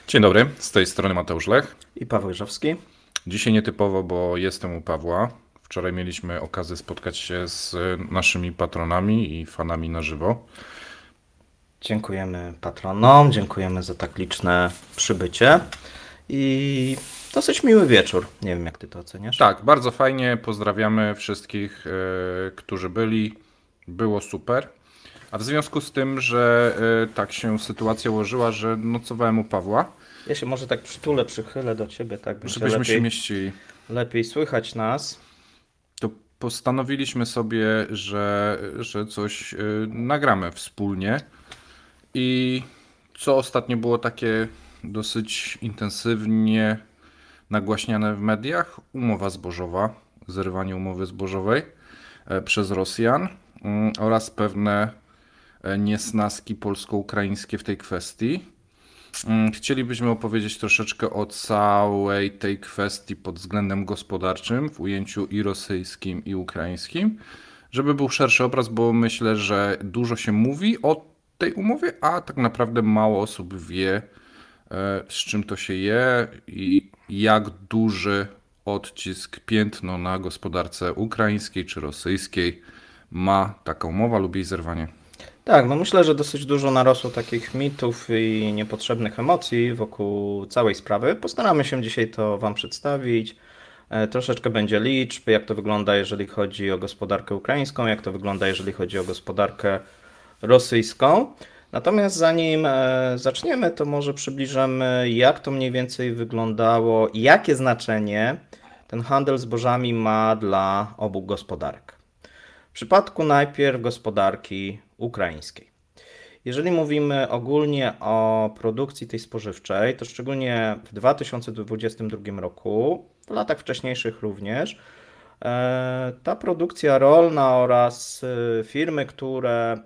Dzień dobry, z tej strony Mateusz Lech. I Paweł Jeżowski. Dzisiaj nietypowo, bo jestem u Pawła. Wczoraj mieliśmy okazję spotkać się z naszymi patronami i fanami na żywo. Dziękujemy patronom, dziękujemy za tak liczne przybycie i dosyć miły wieczór. Nie wiem, jak ty to oceniasz. Tak, bardzo fajnie, pozdrawiamy wszystkich, którzy byli. Było super. A w związku z tym, że tak się sytuacja ułożyła, że nocowałem u Pawła, Ja się może tak przychylę do ciebie, tak będzie żebyśmy się mieścili, lepiej słychać nas. to postanowiliśmy sobie, że coś nagramy wspólnie. I co ostatnio było takie dosyć intensywnie nagłaśniane w mediach? Umowa zbożowa, zerwanie umowy zbożowej przez Rosjan oraz pewne niesnaski polsko-ukraińskie w tej kwestii. Chcielibyśmy opowiedzieć troszeczkę o całej tej kwestii pod względem gospodarczym w ujęciu i rosyjskim, i ukraińskim, żeby był szerszy obraz, bo myślę, że dużo się mówi o tej umowie, a tak naprawdę mało osób wie, z czym to się je i jak duży odcisk, piętno na gospodarce ukraińskiej czy rosyjskiej ma taka umowa lub jej zerwanie. Tak, no myślę, że dosyć dużo narosło takich mitów i niepotrzebnych emocji wokół całej sprawy. Postaramy się dzisiaj to Wam przedstawić. Troszeczkę będzie liczb, jak to wygląda, jeżeli chodzi o gospodarkę ukraińską, jak to wygląda, jeżeli chodzi o gospodarkę rosyjską. Natomiast zanim zaczniemy, to może przybliżymy, jak to mniej więcej wyglądało i jakie znaczenie ten handel zbożami ma dla obu gospodarek. W przypadku najpierw gospodarki ukraińskiej. Jeżeli mówimy ogólnie o produkcji tej spożywczej, to szczególnie w 2022 roku, w latach wcześniejszych również, ta produkcja rolna oraz firmy, które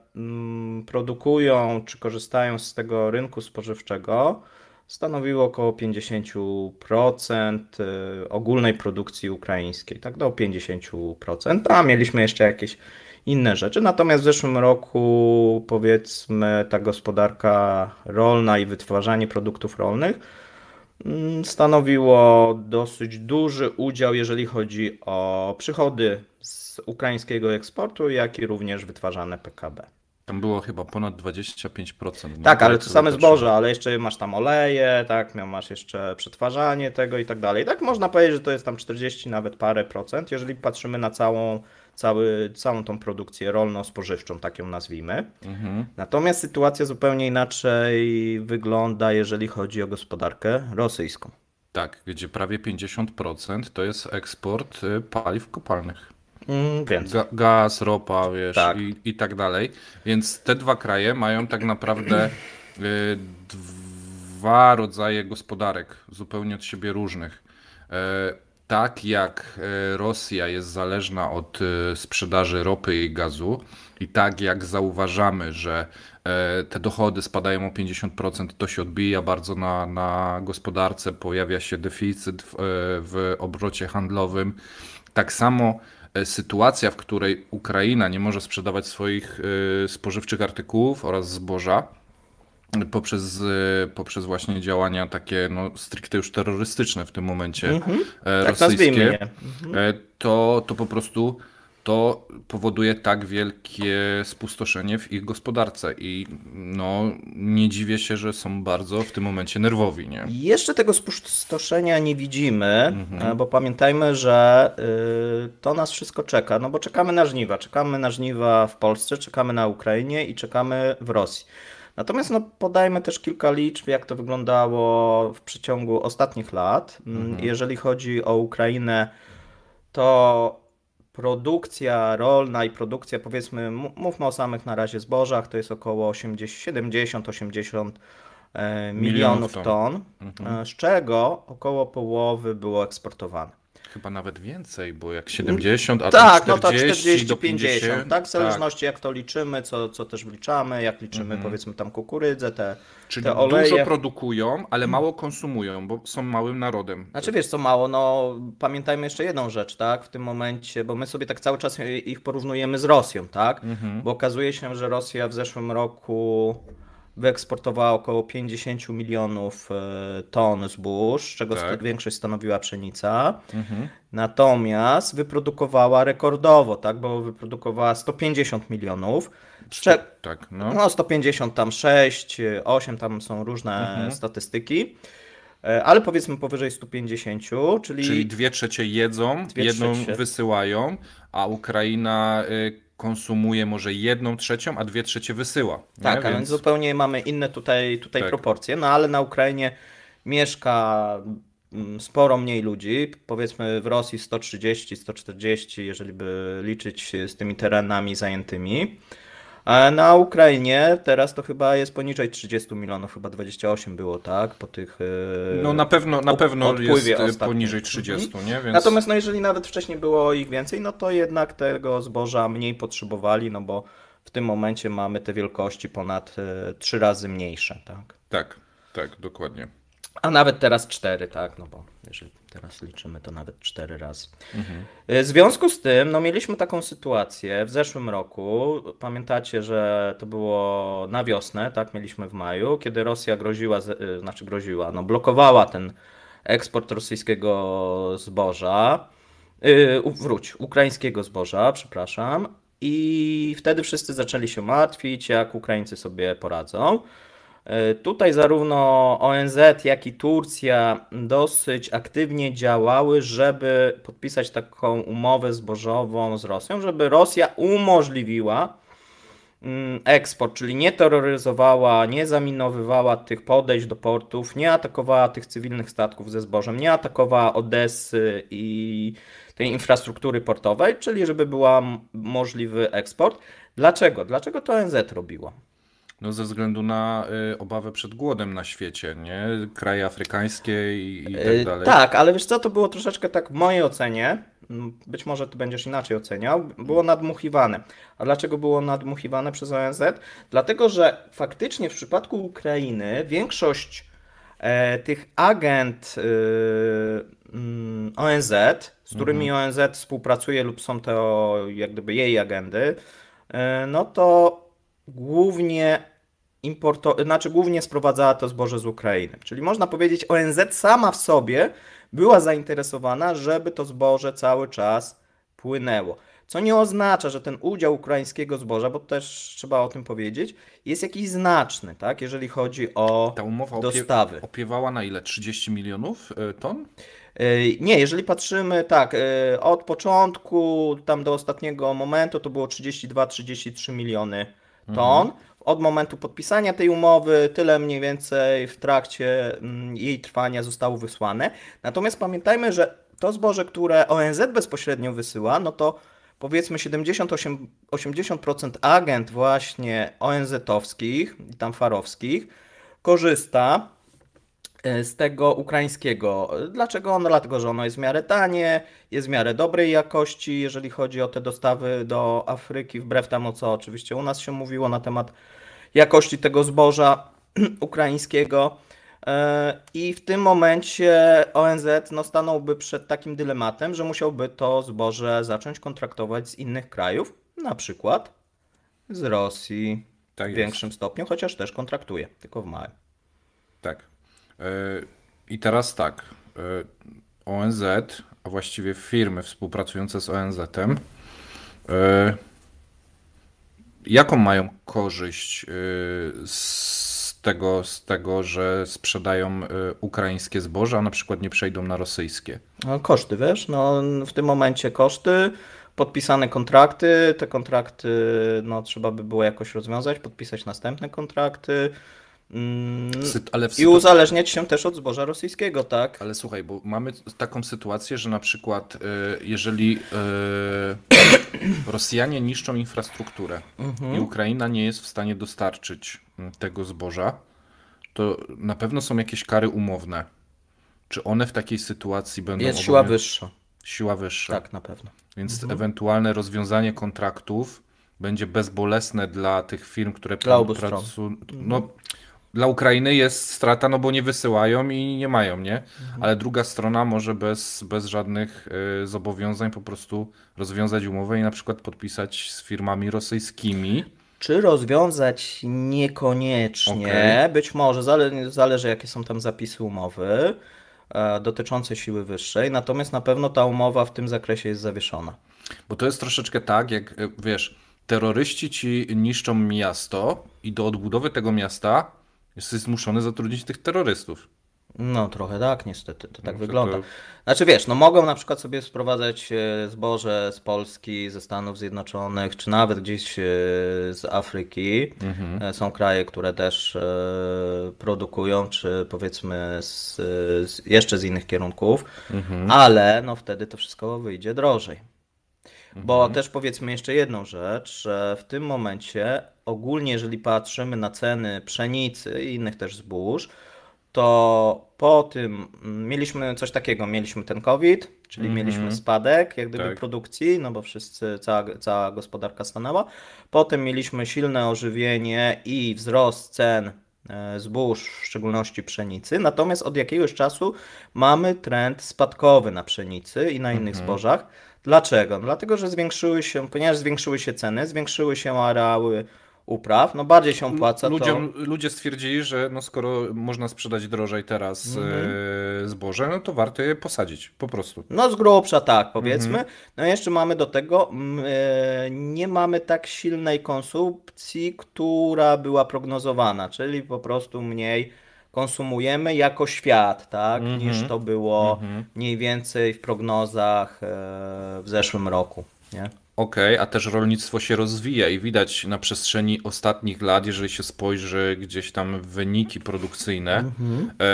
produkują czy korzystają z tego rynku spożywczego, stanowiło około 50% ogólnej produkcji ukraińskiej, tak do 50%, a mieliśmy jeszcze jakieś inne rzeczy. Natomiast w zeszłym roku, powiedzmy, ta gospodarka rolna i wytwarzanie produktów rolnych stanowiło dosyć duży udział, jeżeli chodzi o przychody z ukraińskiego eksportu, jak i również wytwarzane PKB. Tam było chyba ponad 25%. Nie? Tak, ale to same zboże, ale jeszcze masz tam oleje, tak, masz jeszcze przetwarzanie tego i tak dalej. Tak można powiedzieć, że to jest tam 40 nawet parę procent, jeżeli patrzymy na całą tą produkcję rolno-spożywczą, tak ją nazwijmy. Natomiast sytuacja zupełnie inaczej wygląda, jeżeli chodzi o gospodarkę rosyjską. Tak, gdzie prawie 50% to jest eksport paliw kopalnych. Więc. Gaz, ropa, wiesz, Tak. i tak dalej. Więc te dwa kraje mają tak naprawdę dwa rodzaje gospodarek, zupełnie od siebie różnych. Tak jak Rosja jest zależna od sprzedaży ropy i gazu i tak jak zauważamy, że te dochody spadają o 50%, to się odbija bardzo na gospodarce, pojawia się deficyt w obrocie handlowym. Tak samo sytuacja, w której Ukraina nie może sprzedawać swoich spożywczych artykułów oraz zboża poprzez właśnie działania takie no, stricte już terrorystyczne w tym momencie rosyjskie, to po prostu to powoduje tak wielkie spustoszenie w ich gospodarce i no, nie dziwię się, że są bardzo w tym momencie nerwowi. Nie? Jeszcze tego spustoszenia nie widzimy, bo pamiętajmy, że to nas wszystko czeka, no bo czekamy na żniwa w Polsce, czekamy na Ukrainie i czekamy w Rosji. Natomiast no, podajmy też kilka liczb, jak to wyglądało w przeciągu ostatnich lat. Jeżeli chodzi o Ukrainę, to produkcja rolna i produkcja, powiedzmy, mówmy o samych na razie zbożach, to jest około 70-80 milionów ton, z czego około połowy było eksportowane. Chyba nawet więcej, bo jak 70, a tak, 40, no tak, 40 do 50, 50, tak, w zależności jak to liczymy, co też wliczamy, jak liczymy powiedzmy tam kukurydzę, Czyli te oleje. dużo produkują, ale mało konsumują, bo są małym narodem. Znaczy wiesz co mało, no pamiętajmy jeszcze jedną rzecz, tak, w tym momencie, bo my sobie tak cały czas ich porównujemy z Rosją, tak, bo okazuje się, że Rosja w zeszłym roku wyeksportowała około 50 milionów ton zbóż, z czego Tak. większość stanowiła pszenica. Mhm. Natomiast wyprodukowała rekordowo, tak, bo wyprodukowała 150 milionów. Tak, no. No 150 tam 6, 8 tam są różne Mhm. statystyki, ale powiedzmy powyżej 150, Czyli czyli 2/3 jedzą, dwie jedną trzecie. wysyłają, a Ukraina konsumuje może 1/3, a 2/3 wysyła. Nie? Tak, a więc Więc zupełnie mamy inne tutaj tak, proporcje, no ale na Ukrainie mieszka sporo mniej ludzi, powiedzmy w Rosji 130, 140, jeżeli by liczyć z tymi terenami zajętymi. A na Ukrainie teraz to chyba jest poniżej 30 milionów, chyba 28 było, tak? Po tych no na pewno jest odpływie ostatnim. poniżej 30, nie? Więc Natomiast no jeżeli nawet wcześniej było ich więcej, no to jednak tego zboża mniej potrzebowali, no bo w tym momencie mamy te wielkości ponad 3 razy mniejsze, tak? tak, tak, dokładnie. A nawet teraz 4, tak? No bo jeżeli teraz liczymy, to nawet 4 razy. W związku z tym, no mieliśmy taką sytuację w zeszłym roku. Pamiętacie, że to było na wiosnę, tak? Mieliśmy w maju, kiedy Rosja groziła, no blokowała ten eksport rosyjskiego zboża. Ukraińskiego zboża, przepraszam. I wtedy wszyscy zaczęli się martwić, jak Ukraińcy sobie poradzą. Tutaj zarówno ONZ, jak i Turcja dosyć aktywnie działały, żeby podpisać taką umowę zbożową z Rosją, żeby Rosja umożliwiła eksport, czyli nie terroryzowała, nie zaminowywała tych podejść do portów, nie atakowała tych cywilnych statków ze zbożem, nie atakowała Odessy i tej infrastruktury portowej, czyli żeby była możliwy eksport. Dlaczego? Dlaczego to ONZ robiło? No ze względu na obawę przed głodem na świecie, nie? Kraje afrykańskie i tak dalej. Tak, ale wiesz co, to było troszeczkę tak w mojej ocenie, być może ty będziesz inaczej oceniał, było nadmuchiwane. A dlaczego było nadmuchiwane przez ONZ? Dlatego, że faktycznie w przypadku Ukrainy większość tych agent ONZ, z którymi ONZ współpracuje lub są to jak gdyby jej agendy, no to głównie głównie sprowadzała to zboże z Ukrainy. Czyli można powiedzieć, ONZ sama w sobie była zainteresowana, żeby to zboże cały czas płynęło. Co nie oznacza, że ten udział ukraińskiego zboża, bo też trzeba o tym powiedzieć, jest jakiś znaczny, tak, jeżeli chodzi o Ta umowa dostawy. opiewała na ile? 30 milionów ton? Nie, jeżeli patrzymy tak, od początku tam do ostatniego momentu to było 32-33 miliony ton. Od momentu podpisania tej umowy tyle mniej więcej w trakcie jej trwania zostało wysłane. Natomiast pamiętajmy, że to zboże, które ONZ bezpośrednio wysyła, no to powiedzmy 78-80% agent właśnie ONZ-owskich i tam farowskich korzysta z tego ukraińskiego. Dlaczego? No dlatego, że ono jest w miarę tanie, jest w miarę dobrej jakości, jeżeli chodzi o te dostawy do Afryki, wbrew temu, co oczywiście u nas się mówiło na temat jakości tego zboża ukraińskiego. I w tym momencie ONZ no, stanąłby przed takim dylematem, że musiałby to zboże zacząć kontraktować z innych krajów, na przykład z Rosji Tak w jest. większym stopniu, chociaż też kontraktuje, tylko w małym. Tak. I teraz tak. ONZ, a właściwie firmy współpracujące z ONZ-em, jaką mają korzyść z tego, że sprzedają ukraińskie zboże, a na przykład nie przejdą na rosyjskie? No, koszty, wiesz, no w tym momencie koszty, podpisane kontrakty, te kontrakty no trzeba by było jakoś rozwiązać, podpisać następne kontrakty Ale i uzależniać się też od zboża rosyjskiego, tak? Ale słuchaj, bo mamy taką sytuację, że na przykład jeżeli Rosjanie niszczą infrastrukturę i Ukraina nie jest w stanie dostarczyć tego zboża, to na pewno są jakieś kary umowne. Czy one w takiej sytuacji będą Jest siła wyższa. Siła wyższa. Tak, na pewno. Więc ewentualne rozwiązanie kontraktów będzie bezbolesne dla tych firm, które Dla obu pracują. No, dla Ukrainy jest strata, no bo nie wysyłają i nie mają, nie? Ale druga strona może bez żadnych zobowiązań po prostu rozwiązać umowę i na przykład podpisać z firmami rosyjskimi. Czy rozwiązać? Niekoniecznie. Okej. Być może, zależy jakie są tam zapisy umowy dotyczące siły wyższej, natomiast na pewno ta umowa w tym zakresie jest zawieszona. Bo to jest troszeczkę tak, jak wiesz, terroryści ci niszczą miasto i do odbudowy tego miasta jesteś zmuszony zatrudnić tych terrorystów. No trochę tak, niestety, to tak No wygląda. to Znaczy wiesz, no mogą na przykład sobie sprowadzać zboże z Polski, ze Stanów Zjednoczonych, czy nawet gdzieś z Afryki. Są kraje, które też produkują, czy powiedzmy jeszcze z innych kierunków, ale no wtedy to wszystko wyjdzie drożej. Bo też powiedzmy jeszcze jedną rzecz, że w tym momencie ogólnie, jeżeli patrzymy na ceny pszenicy i innych też zbóż, to po tym mieliśmy coś takiego, mieliśmy ten COVID, czyli mieliśmy spadek jak gdyby tak. produkcji, no bo cała gospodarka stanęła. Potem mieliśmy silne ożywienie i wzrost cen zbóż, w szczególności pszenicy. Natomiast od jakiegoś czasu mamy trend spadkowy na pszenicy i na innych zbożach. Dlaczego? No dlatego, że ponieważ zwiększyły się ceny, zwiększyły się areały upraw, no bardziej się opłaca to. Ludzie stwierdzili, że no skoro można sprzedać drożej teraz zboże, no to warto je posadzić, po prostu. No z grubsza tak, powiedzmy. No i jeszcze mamy do tego, nie mamy tak silnej konsumpcji, która była prognozowana, czyli po prostu mniej konsumujemy jako świat, tak, niż to było mniej więcej w prognozach w zeszłym roku, nie? Okej, a też rolnictwo się rozwija i widać na przestrzeni ostatnich lat, jeżeli się spojrzy gdzieś tam w wyniki produkcyjne,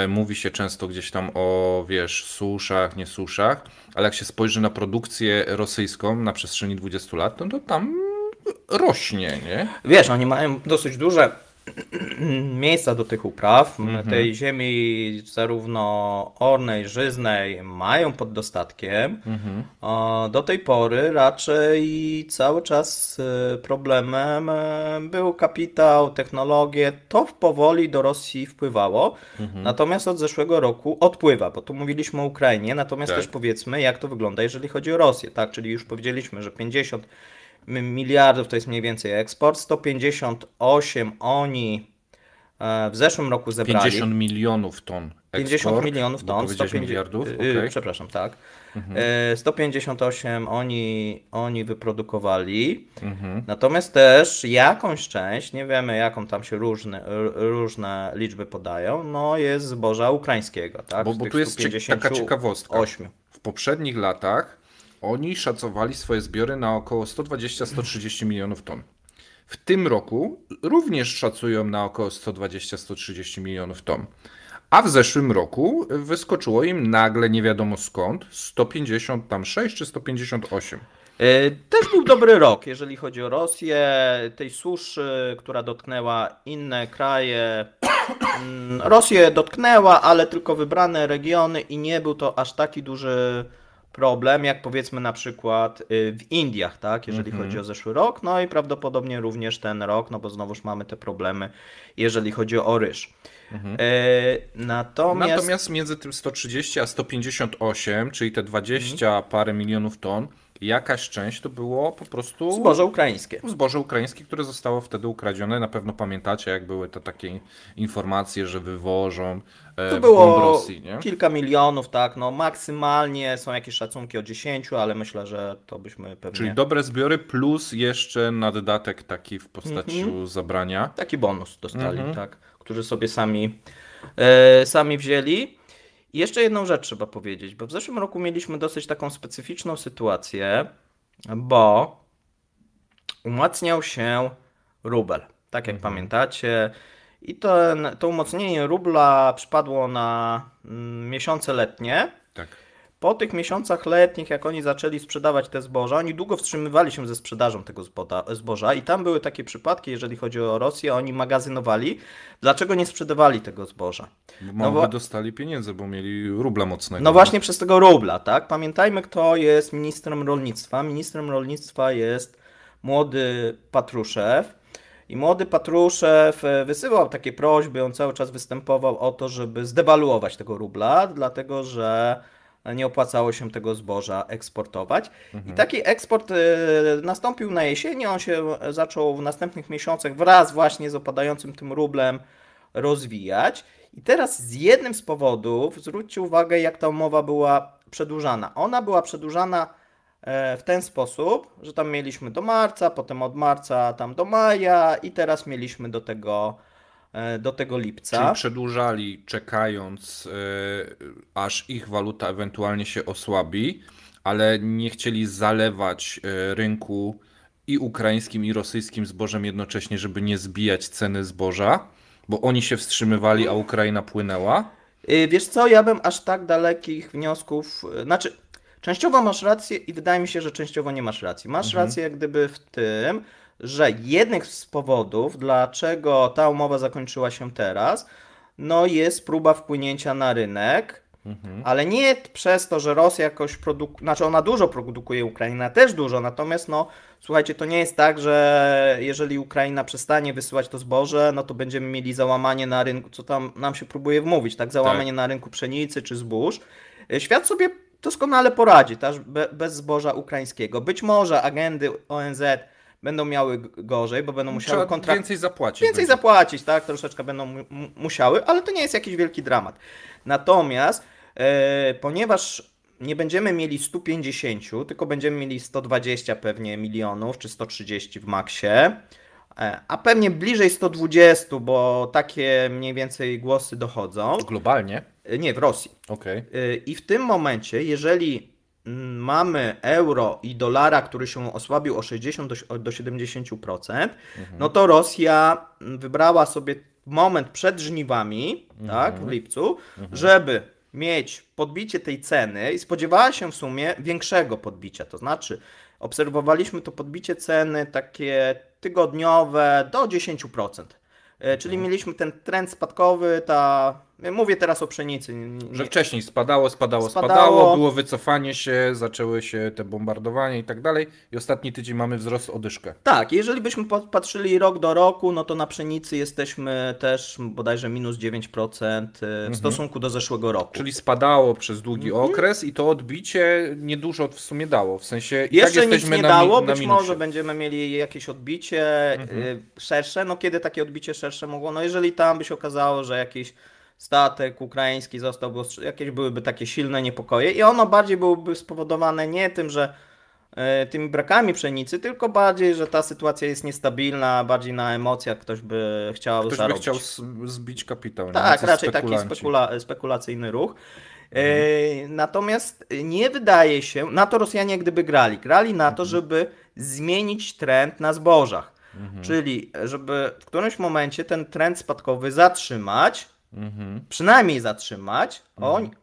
mówi się często gdzieś tam o, wiesz, suszach, nie suszach, ale jak się spojrzy na produkcję rosyjską na przestrzeni 20 lat, no to tam rośnie, nie? Wiesz, oni mają dosyć duże miejsca do tych upraw. Tej ziemi zarówno ornej, żyznej mają pod dostatkiem. Do tej pory raczej cały czas problemem był kapitał, technologie. To powoli do Rosji wpływało. Natomiast od zeszłego roku odpływa, bo tu mówiliśmy o Ukrainie, natomiast Tak. też powiedzmy, jak to wygląda, jeżeli chodzi o Rosję, tak? Czyli już powiedzieliśmy, że 50 miliardów to jest mniej więcej eksport, 158 oni w zeszłym roku zebrali. 50 milionów ton eksport, 50 milionów bo ton, powiedziałeś 150, miliardów, okej. przepraszam, tak. 158 oni wyprodukowali. Natomiast też jakąś część, nie wiemy jaką tam się różne liczby podają, no jest zboża ukraińskiego, tak? Bo Z tych tu jest taka ciekawostka. 158. W poprzednich latach oni szacowali swoje zbiory na około 120-130 milionów ton. W tym roku również szacują na około 120-130 milionów ton. A w zeszłym roku wyskoczyło im nagle nie wiadomo skąd 156 czy 158. Też był dobry rok, jeżeli chodzi o Rosję. Tej suszy, która dotknęła inne kraje. Rosję dotknęła, ale tylko wybrane regiony i nie był to aż taki duży problem, jak powiedzmy na przykład w Indiach, tak, jeżeli chodzi o zeszły rok, no i prawdopodobnie również ten rok, no bo znowuż mamy te problemy, jeżeli chodzi o ryż. Natomiast między tym 130 a 158, czyli te 20 parę milionów ton, jakaś część to było po prostu zboże ukraińskie. Zboże ukraińskie, które zostało wtedy ukradzione. Na pewno pamiętacie, jak były te takie informacje, że wywożą To w było głąb Rosji, nie? kilka milionów, tak, no maksymalnie są jakieś szacunki o 10, ale myślę, że to byśmy pewnie... Czyli dobre zbiory plus jeszcze naddatek taki w postaci zabrania. Taki bonus dostali, tak, którzy sobie sami wzięli. I jeszcze jedną rzecz trzeba powiedzieć, bo w zeszłym roku mieliśmy dosyć taką specyficzną sytuację, bo umacniał się rubel, tak jak pamiętacie. I to umocnienie rubla przypadło na miesiące letnie. Tak. Po tych miesiącach letnich, jak oni zaczęli sprzedawać te zboża, oni długo wstrzymywali się ze sprzedażą tego zboża i tam były takie przypadki, jeżeli chodzi o Rosję, oni magazynowali. Dlaczego nie sprzedawali tego zboża? Bo by dostali pieniędzy, bo mieli rubla mocnego. No właśnie przez tego rubla, tak? Pamiętajmy, kto jest ministrem rolnictwa. Ministrem rolnictwa jest młody Patruszew. I młody Patruszew wysyłał takie prośby, on cały czas występował o to, żeby zdewaluować tego rubla, dlatego że nie opłacało się tego zboża eksportować. I taki eksport nastąpił na jesieni, on się zaczął w następnych miesiącach wraz właśnie z opadającym tym rublem rozwijać. I teraz z jednym z powodów, zwróćcie uwagę, jak ta umowa była przedłużana. Ona była przedłużana w ten sposób, że tam mieliśmy do marca, potem od marca tam do maja i teraz mieliśmy do tego lipca. Czyli przedłużali, czekając, aż ich waluta ewentualnie się osłabi, ale nie chcieli zalewać rynku i ukraińskim, i rosyjskim zbożem jednocześnie, żeby nie zbijać ceny zboża, bo oni się wstrzymywali, a Ukraina płynęła. Wiesz co, ja bym aż tak dalekich wniosków, znaczy częściowo masz rację i wydaje mi się, że częściowo nie masz racji. Masz rację jak gdyby w tym, że jednym z powodów, dlaczego ta umowa zakończyła się teraz, no jest próba wpłynięcia na rynek, ale nie przez to, że Rosja jakoś produkuje, znaczy ona dużo produkuje, Ukraina też dużo, natomiast no słuchajcie, to nie jest tak, że jeżeli Ukraina przestanie wysyłać to zboże, no to będziemy mieli załamanie na rynku, co tam nam się próbuje wmówić, tak? Załamanie na rynku pszenicy czy zbóż. Świat sobie doskonale poradzi, też bez zboża ukraińskiego. Być może agendy ONZ będą miały gorzej, bo będą musiały więcej zapłacić. Więcej zapłacić, tak? Troszeczkę będą musiały, ale to nie jest jakiś wielki dramat. Natomiast, ponieważ nie będziemy mieli 150, tylko będziemy mieli 120 pewnie milionów, czy 130 w maksie, a pewnie bliżej 120, bo takie mniej więcej głosy dochodzą. Globalnie? Nie, w Rosji. Okay. I w tym momencie, jeżeli mamy euro i dolara, który się osłabił o 60 do 70%, no to Rosja wybrała sobie moment przed żniwami, tak, w lipcu, żeby mieć podbicie tej ceny i spodziewała się w sumie większego podbicia. To znaczy, obserwowaliśmy to podbicie ceny takie tygodniowe do 10%. Czyli mieliśmy ten trend spadkowy, mówię teraz o pszenicy. Że wcześniej spadało, było wycofanie się, zaczęły się te bombardowania i tak dalej i ostatni tydzień mamy wzrost o dyszkę. Tak, jeżeli byśmy patrzyli rok do roku, no to na pszenicy jesteśmy też bodajże minus 9% w stosunku do zeszłego roku. Czyli spadało przez długi okres i to odbicie niedużo w sumie dało, w sensie jeszcze tak jesteśmy nic nie dało, na być minusie. może będziemy mieli jakieś odbicie szersze, no kiedy takie odbicie szersze mogło, no jeżeli tam by się okazało, że jakiś statek ukraiński został, bo jakieś byłyby takie silne niepokoje i ono bardziej byłoby spowodowane nie tym, że tymi brakami pszenicy, tylko bardziej, że ta sytuacja jest niestabilna, bardziej na emocjach ktoś by chciał zarobić. Ktoś by chciał zbić kapitał. Tak, raczej taki spekulacyjny ruch. Natomiast nie wydaje się, na to Rosjanie jak gdyby grali na to, żeby zmienić trend na zbożach. Czyli żeby w którymś momencie ten trend spadkowy zatrzymać, przynajmniej zatrzymać,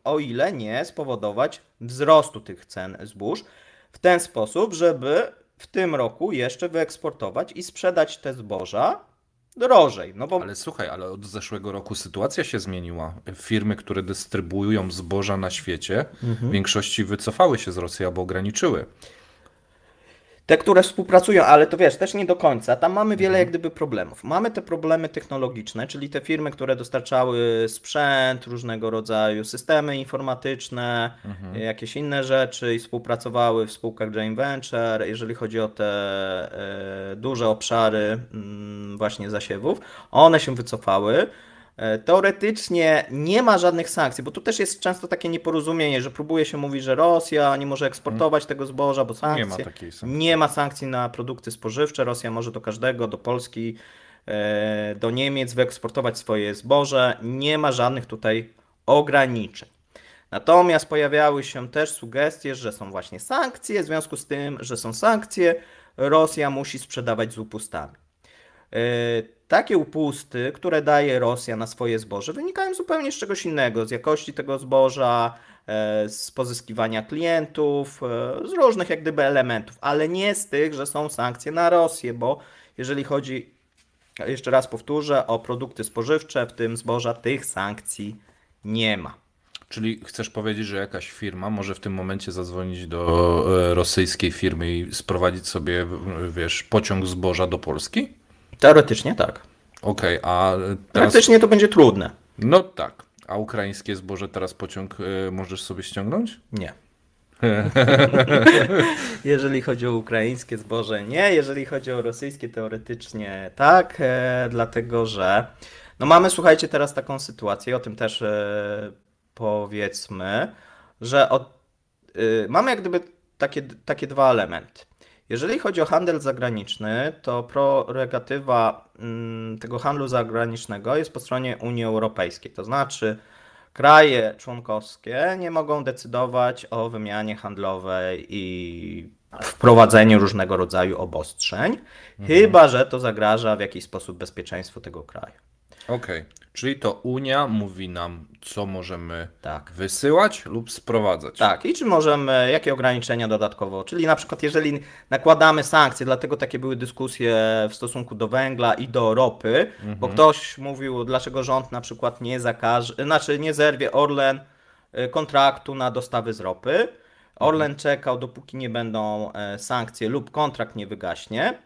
o ile nie spowodować wzrostu tych cen zbóż w ten sposób, żeby w tym roku jeszcze wyeksportować i sprzedać te zboża drożej. No bo... Ale słuchaj, ale od zeszłego roku sytuacja się zmieniła. Firmy, które dystrybuują zboża na świecie, w większości wycofały się z Rosji albo ograniczyły. Te, które współpracują, ale to wiesz, też nie do końca. Tam mamy wiele jak gdyby problemów. Mamy te problemy technologiczne, czyli te firmy, które dostarczały sprzęt, różnego rodzaju systemy informatyczne, jakieś inne rzeczy i współpracowały w spółkach joint venture, jeżeli chodzi o te duże obszary właśnie zasiewów. One się wycofały. Teoretycznie nie ma żadnych sankcji, bo tu też jest często takie nieporozumienie, że próbuje się mówić, że Rosja nie może eksportować tego zboża, bo sankcje. Nie ma takiej sankcji. Nie ma sankcji na produkty spożywcze. Rosja może do każdego, do Polski, do Niemiec wyeksportować swoje zboże. Nie ma żadnych tutaj ograniczeń. Natomiast pojawiały się też sugestie, że są właśnie sankcje. W związku z tym, że są sankcje, Rosja musi sprzedawać z upustami. Takie upusty, które daje Rosja na swoje zboże, wynikają zupełnie z czegoś innego, z jakości tego zboża, z pozyskiwania klientów, z różnych jak gdyby elementów, ale nie z tych, że są sankcje na Rosję, bo jeżeli chodzi, jeszcze raz powtórzę, o produkty spożywcze, w tym zboża, tych sankcji nie ma. Czyli chcesz powiedzieć, że jakaś firma może w tym momencie zadzwonić do rosyjskiej firmy i sprowadzić sobie, wiesz, pociąg zboża do Polski? Teoretycznie tak. Okej, a teraz... Praktycznie to będzie trudne. No tak. A ukraińskie zboże teraz pociąg możesz sobie ściągnąć? Nie. Jeżeli chodzi o ukraińskie zboże, nie. Jeżeli chodzi o rosyjskie, teoretycznie tak, dlatego że no mamy, słuchajcie, teraz taką sytuację, o tym też powiedzmy, że mamy jak gdyby takie dwa elementy. Jeżeli chodzi o handel zagraniczny, to prerogatywa tego handlu zagranicznego jest po stronie Unii Europejskiej. To znaczy, kraje członkowskie nie mogą decydować o wymianie handlowej i wprowadzeniu różnego rodzaju obostrzeń, chyba że to zagraża w jakiś sposób bezpieczeństwu tego kraju. Okej, czyli to Unia mówi nam, co możemy Tak. wysyłać lub sprowadzać. Tak, i czy możemy, jakie ograniczenia dodatkowo, czyli na przykład jeżeli nakładamy sankcje, dlatego takie były dyskusje w stosunku do węgla i do ropy, bo ktoś mówił, dlaczego rząd na przykład nie zakaże, znaczy nie zerwie Orlen kontraktu na dostawy z ropy. Orlen czekał, dopóki nie będą sankcje lub kontrakt nie wygaśnie.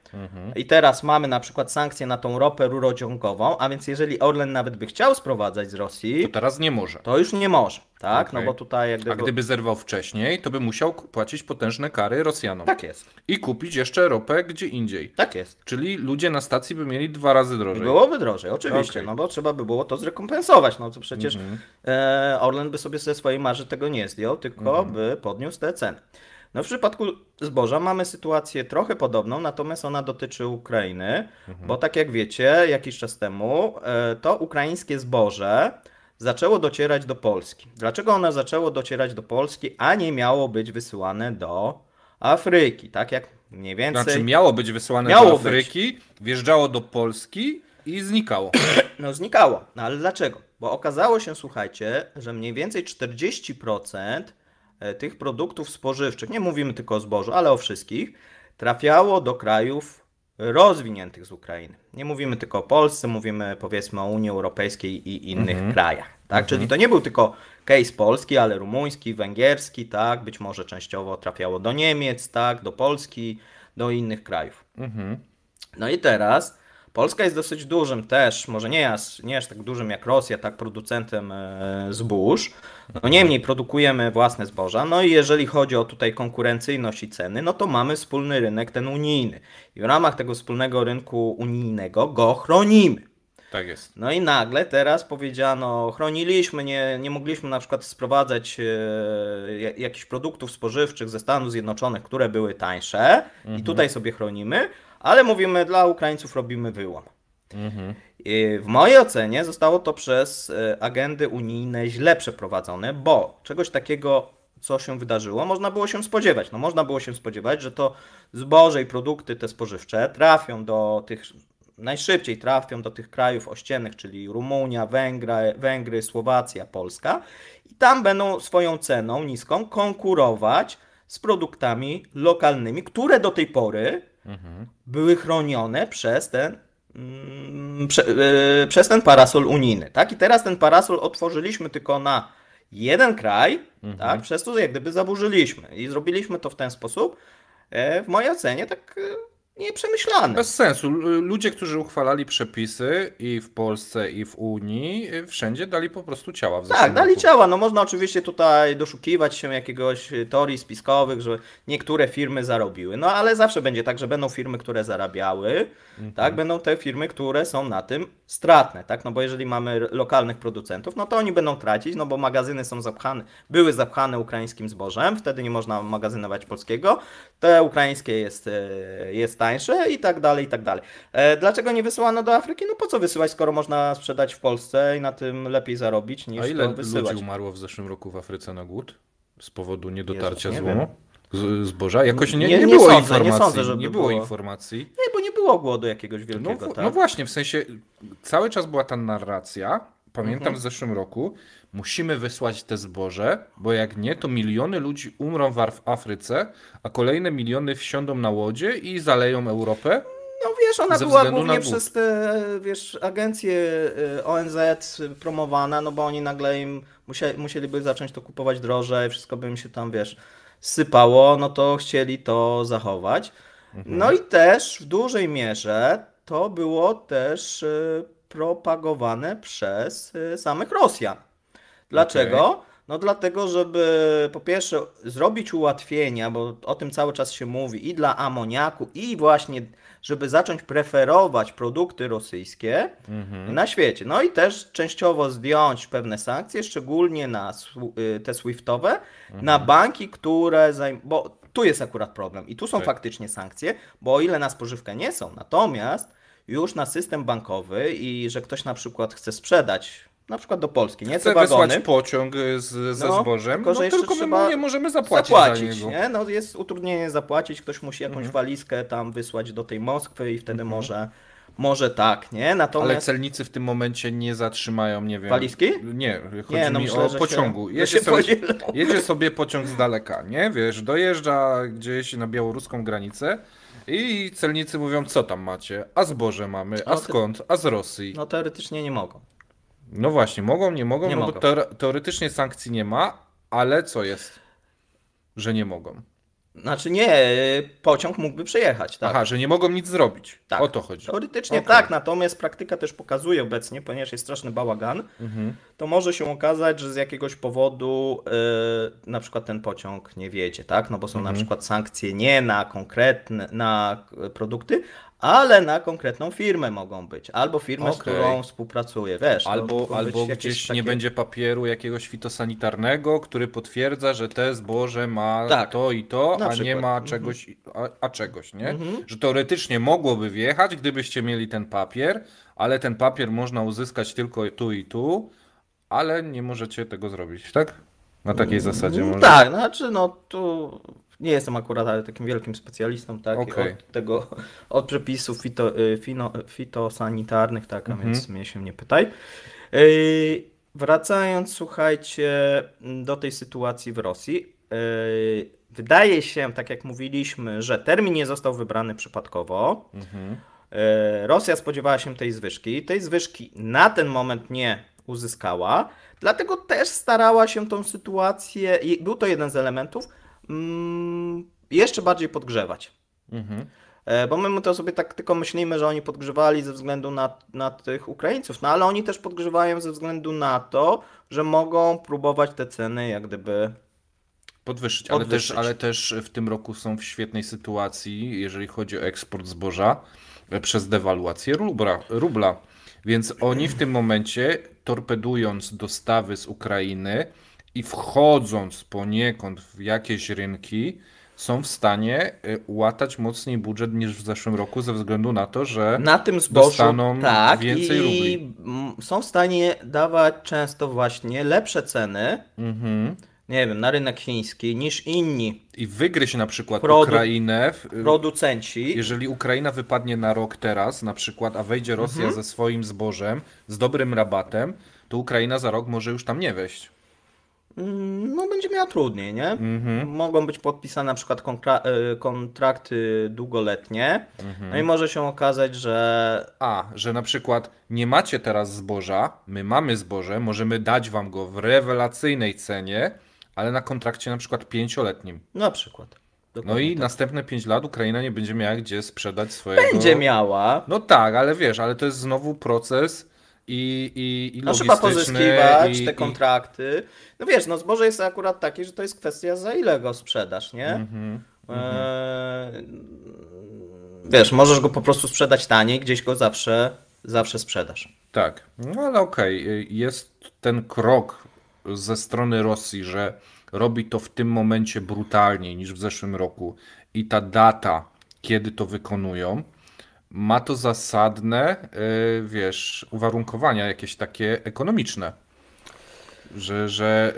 I teraz mamy na przykład sankcje na tą ropę rurociągową, a więc jeżeli Orlen nawet by chciał sprowadzać z Rosji, To teraz nie może. to już nie może, tak? Okej. No bo tutaj jak A gdyby... gdyby zerwał wcześniej, to by musiał płacić potężne kary Rosjanom. Tak jest, I kupić jeszcze ropę gdzie indziej. tak jest. Czyli ludzie na stacji by mieli 2 razy drożej. Byłoby drożej, oczywiście, Okej. no bo trzeba by było to zrekompensować, no to przecież Orlen by sobie ze swojej marży tego nie zdjął, tylko by podniósł te ceny. No w przypadku zboża mamy sytuację trochę podobną, natomiast ona dotyczy Ukrainy, bo tak jak wiecie, jakiś czas temu to ukraińskie zboże zaczęło docierać do Polski. Dlaczego ono zaczęło docierać do Polski, a nie miało być wysyłane do Afryki, tak jak mniej więcej... Znaczy miało być wysyłane Miało do Afryki, wjeżdżało do Polski i znikało. No znikało. No ale dlaczego? Bo okazało się, słuchajcie, że mniej więcej 40% tych produktów spożywczych, nie mówimy tylko o zbożu, ale o wszystkich, trafiało do krajów rozwiniętych z Ukrainy. Nie mówimy tylko o Polsce, mówimy powiedzmy o Unii Europejskiej i innych krajach. Tak? Czyli to nie był tylko case polski, ale rumuński, węgierski, tak? Być może częściowo trafiało do Niemiec, tak? Do Polski, do innych krajów. No i teraz Polska jest dosyć dużym też, może nie aż tak dużym jak Rosja, tak producentem zbóż. No niemniej produkujemy własne zboża. No i jeżeli chodzi o tutaj konkurencyjność i ceny, no to mamy wspólny rynek ten unijny. I w ramach tego wspólnego rynku unijnego go chronimy. Tak jest. No i nagle teraz powiedziano, chroniliśmy, nie mogliśmy na przykład sprowadzać jakichś produktów spożywczych ze Stanów Zjednoczonych, które były tańsze i tutaj sobie chronimy, ale mówimy, dla Ukraińców robimy wyłom. I w mojej ocenie zostało to przez agendy unijne źle przeprowadzone, bo czegoś takiego, co się wydarzyło, można było się spodziewać. No można było się spodziewać, że to zboże i produkty te spożywcze trafią do tych, najszybciej trafią do tych krajów ościennych, czyli Rumunia, Węgry, Słowacja, Polska i tam będą swoją ceną niską konkurować z produktami lokalnymi, które do tej pory były chronione przez ten parasol unijny. Tak? I teraz ten parasol otworzyliśmy tylko na jeden kraj, tak? Przez to jak gdyby zaburzyliśmy. I zrobiliśmy to w ten sposób, w mojej ocenie, tak nieprzemyślany. Bez sensu. Ludzie, którzy uchwalali przepisy i w Polsce, i w Unii, wszędzie dali po prostu ciała w zeszłym Tak, dali roku. ciała. No można oczywiście tutaj doszukiwać się jakiegoś teorii spiskowych, że niektóre firmy zarobiły. No ale zawsze będzie tak, że będą firmy, które zarabiały, tak? Będą te firmy, które są na tym stratne, tak? No bo jeżeli mamy lokalnych producentów, no to oni będą tracić, no bo magazyny są były zapchane ukraińskim zbożem, wtedy nie można magazynować polskiego. Te ukraińskie jest tańsze i tak dalej, i tak dalej. Dlaczego nie wysyłano do Afryki? No po co wysyłać, skoro można sprzedać w Polsce i na tym lepiej zarobić niż A ile to wysyłać? ludzi umarło w zeszłym roku w Afryce na głód? Z powodu niedotarcia Jezus, nie złomu? Zboża? Jakoś nie Nie było sądzę, informacji. nie sądzę, żeby nie było było. informacji. Nie, bo nie było głodu jakiegoś wielkiego, No, tak? no właśnie, w sensie cały czas była ta narracja, pamiętam w zeszłym roku, musimy wysłać te zboże, bo jak nie, to miliony ludzi umrą w Afryce, a kolejne miliony wsiądą na łodzie i zaleją Europę. No wiesz, ona Ze była względu na głównie głód. przez te, wiesz, agencje ONZ promowana, no bo oni nagle im musieliby zacząć to kupować drożej, wszystko by im się tam, wiesz, sypało, no to chcieli to zachować. No i też w dużej mierze to było też propagowane przez samych Rosjan. Dlaczego? No dlatego, żeby po pierwsze zrobić ułatwienia, bo o tym cały czas się mówi, i dla amoniaku, i właśnie, żeby zacząć preferować produkty rosyjskie na świecie. No i też częściowo zdjąć pewne sankcje, szczególnie na te SWIFT-owe, na banki, które... Bo tu jest akurat problem i tu są Tak. faktycznie sankcje, bo o ile na spożywkę nie są, natomiast już na system bankowy i że ktoś na przykład chce sprzedać na przykład do Polski, nie te Chcę wagony, wysłać pociąg ze no, zbożem, tylko że no jeszcze tylko my trzeba mu nie możemy zapłacić za niego. nie? No jest utrudnienie zapłacić, ktoś musi jakąś walizkę tam wysłać do tej Moskwy i wtedy może tak, nie? Ale Natomiast celnicy w tym momencie nie zatrzymają, nie wiem... walizki? Nie, chodzi Nie, no mi myślę, o że pociągu. się podzielą. Jedzie sobie pociąg z daleka, nie? Wiesz, dojeżdża gdzieś na białoruską granicę i celnicy mówią, co tam macie? A zboże mamy, a No, skąd? A z Rosji. No teoretycznie nie mogą. No właśnie, mogą, nie mogą, Nie no mogą. bo teoretycznie sankcji nie ma, ale co jest, że nie mogą? Znaczy nie, pociąg mógłby przejechać, tak? Aha, że nie mogą nic zrobić. Tak. O to chodzi. Teoretycznie Okej. tak, natomiast praktyka też pokazuje obecnie, ponieważ jest straszny bałagan, to może się okazać, że z jakiegoś powodu na przykład ten pociąg nie wjedzie, tak? No bo są na przykład sankcje nie na konkretne, na produkty, ale na konkretną firmę mogą być. Albo firmę, z Okej. którą współpracuje, wiesz. to Albo mogą być jakieś gdzieś nie takie- będzie papieru jakiegoś fitosanitarnego, który potwierdza, że te zboże ma Tak. to i to, Na a nie przykład. ma czegoś, a czegoś, nie? Że teoretycznie mogłoby wjechać, gdybyście mieli ten papier, ale ten papier można uzyskać tylko tu i tu, ale nie możecie tego zrobić, tak? Na takiej zasadzie może. Tak, znaczy no tu nie jestem akurat ale takim wielkim specjalistą, tak, Okej. od tego, od przepisów fitosanitarnych, tak, a więc mnie się nie pytaj. Wracając, słuchajcie, do tej sytuacji w Rosji. Wydaje się, tak jak mówiliśmy, że termin nie został wybrany przypadkowo. Rosja spodziewała się tej zwyżki. Tej zwyżki na ten moment nie uzyskała, dlatego też starała się tą sytuację, i był to jeden z elementów, jeszcze bardziej podgrzewać. Bo my to sobie tak tylko myślimy, że oni podgrzewali ze względu na tych Ukraińców, no ale oni też podgrzewają ze względu na to, że mogą próbować te ceny jak gdyby Podwyższyć, podwyższyć. ale też w tym roku są w świetnej sytuacji, jeżeli chodzi o eksport zboża, przez dewaluację rubla. Więc oni w tym momencie, torpedując dostawy z Ukrainy i wchodząc poniekąd w jakieś rynki, są w stanie łatać mocniej budżet niż w zeszłym roku ze względu na to, że na tym zbożu dostaną tak, więcej i rubli. są w stanie dawać często właśnie lepsze ceny, nie wiem, na rynek chiński niż inni I wygryźć na przykład Produ- Ukrainę, producenci. jeżeli Ukraina wypadnie na rok teraz na przykład, a wejdzie Rosja ze swoim zbożem, z dobrym rabatem, to Ukraina za rok może już tam nie wejść. No będzie miała trudniej, nie? Mogą być podpisane na przykład kontrakty długoletnie, no i może się okazać, że Że na przykład nie macie teraz zboża, my mamy zboże, możemy dać wam go w rewelacyjnej cenie, ale na kontrakcie na przykład 5-letnim. na przykład. No Dokładnie i tak. następne 5 lat Ukraina nie będzie miała gdzie sprzedać swojego... Będzie miała. No tak, ale wiesz, ale to jest znowu proces i No trzeba logistyczny pozyskiwać i- te i- kontrakty. No wiesz, no zboże jest akurat takie, że to jest kwestia za ile go sprzedasz, nie? Wiesz, możesz go po prostu sprzedać taniej, gdzieś go zawsze sprzedasz. Tak, no ale okej, jest ten krok ze strony Rosji, że robi to w tym momencie brutalniej niż w zeszłym roku i ta data, kiedy to wykonują, ma to zasadne, wiesz, uwarunkowania jakieś takie ekonomiczne, że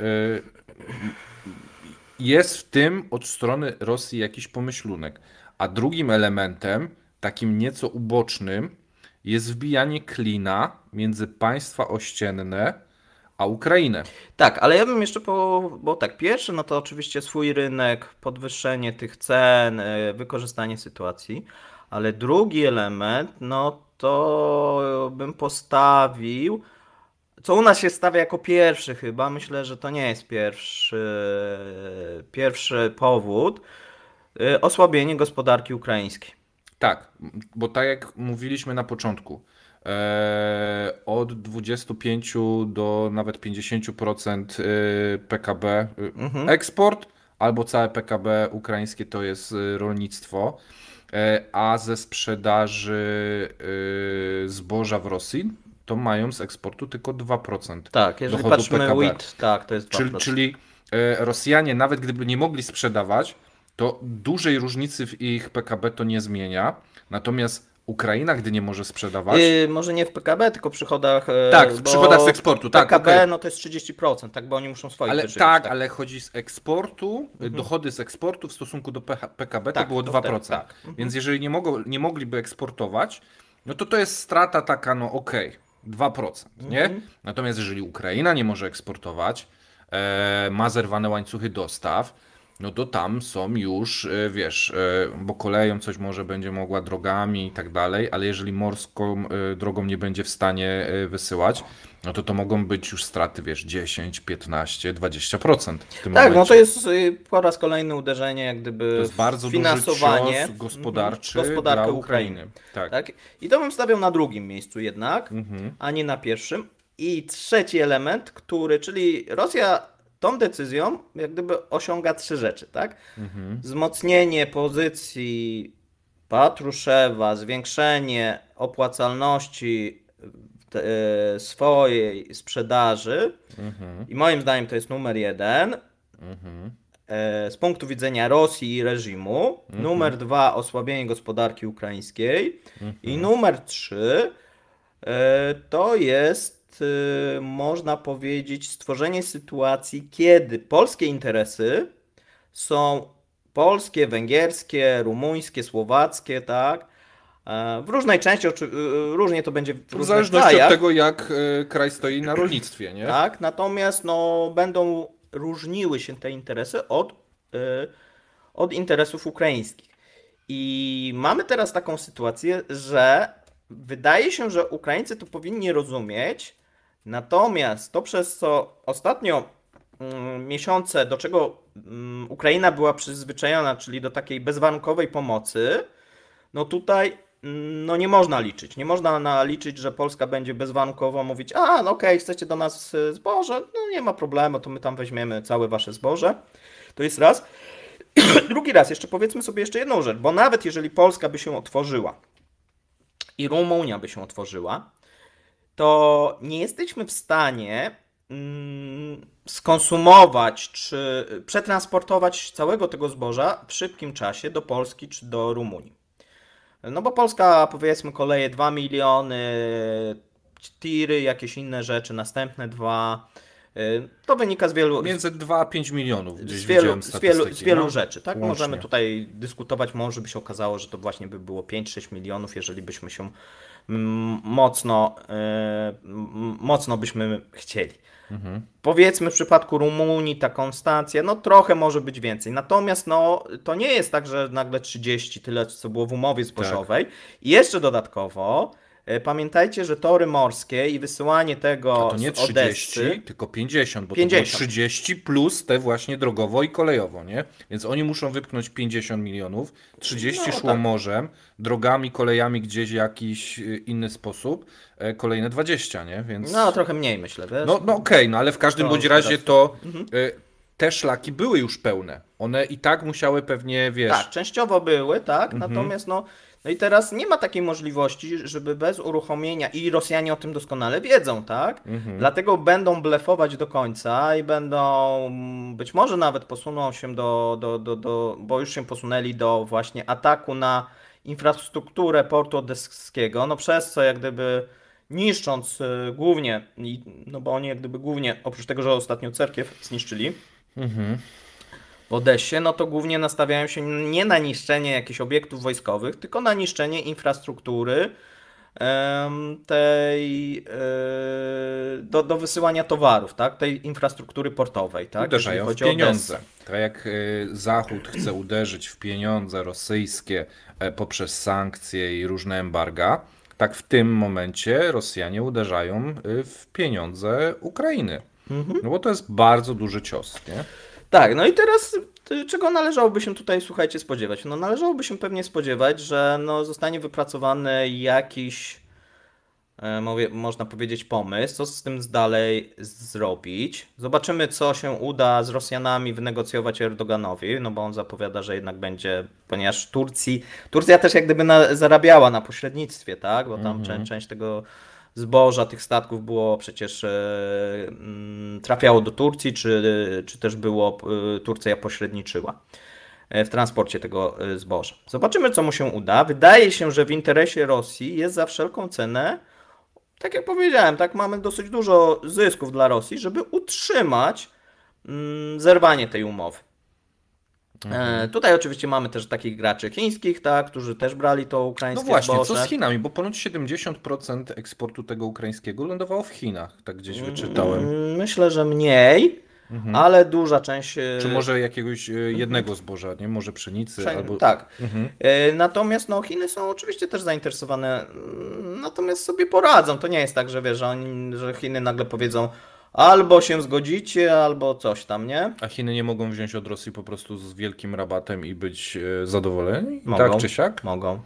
jest w tym od strony Rosji jakiś pomyślunek. A drugim elementem, takim nieco ubocznym, jest wbijanie klina między państwa ościenne a Ukrainę. Tak, ale ja bym jeszcze bo tak, pierwszy no to oczywiście swój rynek, podwyższenie tych cen, wykorzystanie sytuacji, ale drugi element, no to bym postawił, co u nas się stawia jako pierwszy chyba, myślę, że to nie jest pierwszy powód, osłabienie gospodarki ukraińskiej. Tak, bo tak jak mówiliśmy na początku, Od 25 do nawet 50% PKB eksport, albo całe PKB ukraińskie to jest rolnictwo, a ze sprzedaży zboża w Rosji to mają z eksportu tylko 2% Tak, jeżeli dochodu patrzymy PKB. WIT, tak, to jest 2%. Czyli Rosjanie, nawet gdyby nie mogli sprzedawać, to dużej różnicy w ich PKB to nie zmienia. Natomiast Ukraina, gdy nie może sprzedawać. Może nie w PKB, tylko w przychodach. Tak, w przychodach z eksportu, tak. PKB Okay. no to jest 30%, tak, bo oni muszą swoich ale wyżywić. tak, ale chodzi z eksportu, dochody z eksportu w stosunku do PKB Tak, to było to 2%. wtedy, tak. Więc jeżeli nie mogliby eksportować, no to jest strata taka, no okej, 2%, nie? Natomiast jeżeli Ukraina nie może eksportować, ma zerwane łańcuchy dostaw, no to tam są już, wiesz, bo koleją coś może będzie mogła drogami i tak dalej, ale jeżeli morską drogą nie będzie w stanie wysyłać, no to mogą być już straty, wiesz, 10, 15, 20% w tym Tak, momencie. no to jest po raz kolejny uderzenie, jak gdyby To jest bardzo finansowanie duży cios gospodarczy gospodarkę dla Ukrainy. Tak. Tak? I to bym stawiał na drugim miejscu jednak, a nie na pierwszym. I trzeci element, czyli Rosja tą decyzją jak gdyby osiąga 3 rzeczy, tak? Wzmocnienie pozycji Patruszewa, zwiększenie opłacalności swojej sprzedaży i moim zdaniem to jest numer 1 z punktu widzenia Rosji i reżimu, numer 2 osłabienie gospodarki ukraińskiej i numer 3 to jest można powiedzieć stworzenie sytuacji, kiedy polskie interesy są polskie, węgierskie, rumuńskie, słowackie, tak? W różnej części, różnie to będzie w różnych zależności krajach. od tego, jak kraj stoi na rolnictwie, nie? Tak, natomiast będą różniły się te interesy od interesów ukraińskich. I mamy teraz taką sytuację, że wydaje się, że Ukraińcy to powinni rozumieć, natomiast to, przez co ostatnio miesiące, do czego Ukraina była przyzwyczajona, czyli do takiej bezwarunkowej pomocy, no tutaj nie można liczyć. Nie można liczyć, że Polska będzie bezwarunkowo mówić, no okej, chcecie do nas zboże, no nie ma problemu, to my tam weźmiemy całe wasze zboże. To jest raz. Drugi raz, jeszcze powiedzmy sobie jeszcze jedną rzecz, bo nawet jeżeli Polska by się otworzyła i Rumunia by się otworzyła, to nie jesteśmy w stanie skonsumować czy przetransportować całego tego zboża w szybkim czasie do Polski czy do Rumunii. No bo Polska, powiedzmy, koleje 2 miliony, tiry, jakieś inne rzeczy, następne 2. To wynika z wielu... Między 2 a 5 milionów gdzieś z wielu rzeczy, tak? Łącznie. Możemy tutaj dyskutować, może by się okazało, że to właśnie by było 5-6 milionów, jeżeli byśmy się mocno byśmy chcieli. Powiedzmy w przypadku Rumunii ta Konstancja, trochę może być więcej. Natomiast to nie jest tak, że nagle 30, tyle co było w umowie zbożowej. Tak. I jeszcze dodatkowo pamiętajcie, że tory morskie i wysyłanie tego to nie 30, Odessy, tylko 50, bo 50. To było 30 plus te właśnie drogowo i kolejowo, nie? Więc oni muszą wypchnąć 50 milionów, 30 szło morzem, drogami, kolejami gdzieś w jakiś inny sposób, kolejne 20, nie? Więc... trochę mniej myślę, wiesz? Okej, ale w każdym bądź razie to te szlaki były już pełne. One i tak musiały pewnie, wiesz... Tak, częściowo były, tak, natomiast no i teraz nie ma takiej możliwości, żeby bez uruchomienia, i Rosjanie o tym doskonale wiedzą, tak? Dlatego będą blefować do końca i będą, być może nawet posuną się bo już się posunęli do właśnie ataku na infrastrukturę portu odeskiego, przez co jak gdyby niszcząc głównie, bo oni jak gdyby głównie, oprócz tego, że ostatnio cerkiew zniszczyli, w Odessie, to głównie nastawiają się nie na niszczenie jakichś obiektów wojskowych, tylko na niszczenie infrastruktury tej do wysyłania towarów, tak? Tej infrastruktury portowej. Tak? Uderzają w pieniądze. Tak jak Zachód chce uderzyć w pieniądze rosyjskie poprzez sankcje i różne embarga, tak w tym momencie Rosjanie uderzają w pieniądze Ukrainy. No bo to jest bardzo duży cios, nie? Tak, no i teraz czego należałoby się tutaj, słuchajcie, spodziewać? Należałoby się pewnie spodziewać, że zostanie wypracowany jakiś można powiedzieć, pomysł, co z tym dalej zrobić. Zobaczymy, co się uda z Rosjanami wynegocjować Erdoganowi, no bo on zapowiada, że jednak będzie, ponieważ Turcja też jak gdyby zarabiała na pośrednictwie, tak? Bo tam część tego zboża, tych statków było przecież trafiało do Turcji, czy też Turcja pośredniczyła w transporcie tego zboża. Zobaczymy, co mu się uda. Wydaje się, że w interesie Rosji jest za wszelką cenę, tak jak powiedziałem, tak, mamy dosyć dużo zysków dla Rosji, żeby utrzymać zerwanie tej umowy. Tutaj oczywiście mamy też takich graczy chińskich, tak, którzy też brali to ukraińskie No właśnie, zboże. co z Chinami? Bo ponoć 70% eksportu tego ukraińskiego lądowało w Chinach, tak gdzieś wyczytałem. Myślę, że mniej, ale duża część... Czy może jakiegoś jednego zboża, nie? Może pszenicy albo... Tak. Natomiast no, Chiny są oczywiście też zainteresowane, natomiast sobie poradzą. To nie jest tak, że wiesz, że Chiny nagle powiedzą albo się zgodzicie, albo coś tam, nie? A Chiny nie mogą wziąć od Rosji po prostu z wielkim rabatem i być zadowoleni? Mogą. Tak czy siak? Mogą.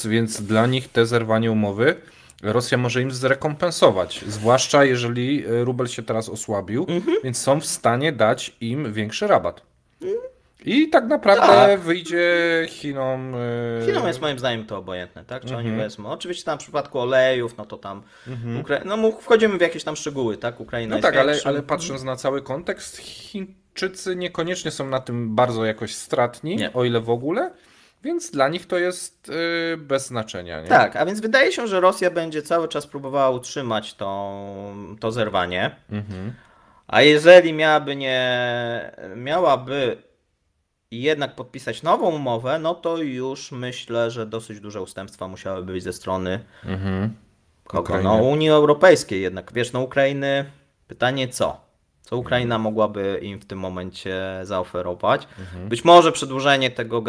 Więc dla nich te zerwanie umowy Rosja może im zrekompensować, zwłaszcza jeżeli rubel się teraz osłabił, więc są w stanie dać im większy rabat. I tak naprawdę wyjdzie Chinom... Chinom jest moim zdaniem to obojętne, tak? Czy oni wezmą? Oczywiście tam w przypadku olejów, no to tam wchodzimy w jakieś tam szczegóły, tak? Ukraina No jest tak, ale patrząc na cały kontekst, Chińczycy niekoniecznie są na tym bardzo jakoś stratni, o ile w ogóle, więc dla nich to jest bez znaczenia. Nie? Tak, a więc wydaje się, że Rosja będzie cały czas próbowała utrzymać to zerwanie, a jeżeli miałaby jednak podpisać nową umowę, no to już myślę, że dosyć duże ustępstwa musiałyby być ze strony kogo? Ukrainy. No Unii Europejskiej jednak. Wiesz, no Ukrainy, pytanie co? Co Ukraina mogłaby im w tym momencie zaoferować? Być może przedłużenie tego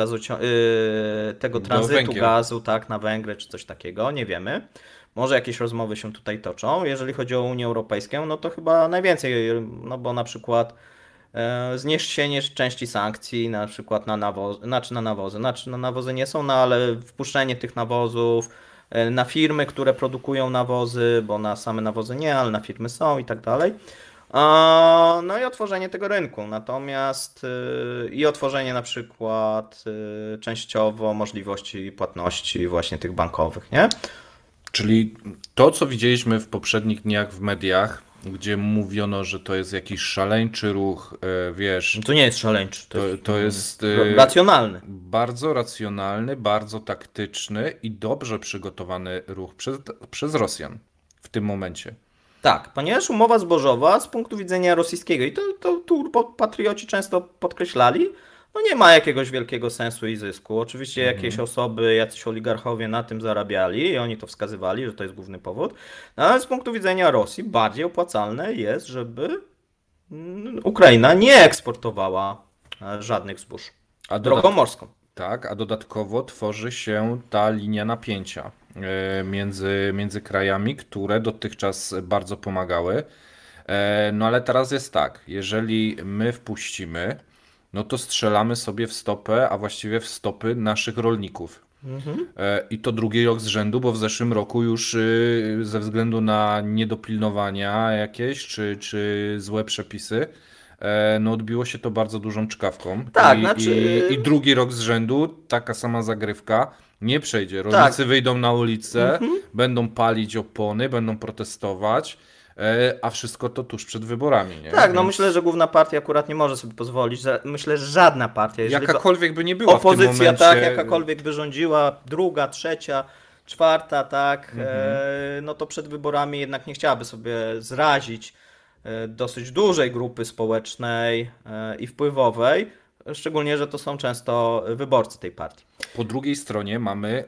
tego tranzytu Węgier. gazu, tak, na Węgry czy coś takiego, nie wiemy. Może jakieś rozmowy się tutaj toczą. Jeżeli chodzi o Unię Europejską, no to chyba najwięcej, no bo na przykład zniesienie części sankcji, na przykład na nawozy nie są, no ale wpuszczenie tych nawozów na firmy, które produkują nawozy, bo na same nawozy nie, ale na firmy są i tak dalej. No i otworzenie tego rynku, natomiast i otworzenie na przykład częściowo możliwości płatności właśnie tych bankowych, nie? Czyli to, co widzieliśmy w poprzednich dniach w mediach, gdzie mówiono, że to jest jakiś szaleńczy ruch, wiesz... To nie jest szaleńczy, to jest racjonalny. Bardzo racjonalny, bardzo taktyczny i dobrze przygotowany ruch przez Rosjan w tym momencie. Tak, ponieważ umowa zbożowa z punktu widzenia rosyjskiego, i to turbopatrioci często podkreślali, no nie ma jakiegoś wielkiego sensu i zysku. Oczywiście jakieś osoby, jacyś oligarchowie na tym zarabiali i oni to wskazywali, że to jest główny powód. No, ale z punktu widzenia Rosji bardziej opłacalne jest, żeby Ukraina nie eksportowała żadnych zbóż drogą morską. Tak, a dodatkowo tworzy się ta linia napięcia między krajami, które dotychczas bardzo pomagały. No ale teraz jest tak, jeżeli my wpuścimy, no to strzelamy sobie w stopę, a właściwie w stopy naszych rolników. I to drugi rok z rzędu, bo w zeszłym roku już ze względu na niedopilnowania jakieś, czy złe przepisy, no odbiło się to bardzo dużą czkawką. Tak, I drugi rok z rzędu taka sama zagrywka nie przejdzie. Rolnicy wyjdą na ulicę, będą palić opony, będą protestować. A wszystko to tuż przed wyborami. Nie? Tak, no myślę, że główna partia akurat nie może sobie pozwolić. Myślę, że żadna partia. Jakakolwiek by nie była opozycja, w tym momencie. tak, jakakolwiek by rządziła, druga, trzecia, czwarta, tak, no to przed wyborami jednak nie chciałaby sobie zrazić dosyć dużej grupy społecznej i wpływowej, szczególnie, że to są często wyborcy tej partii. Po drugiej stronie mamy,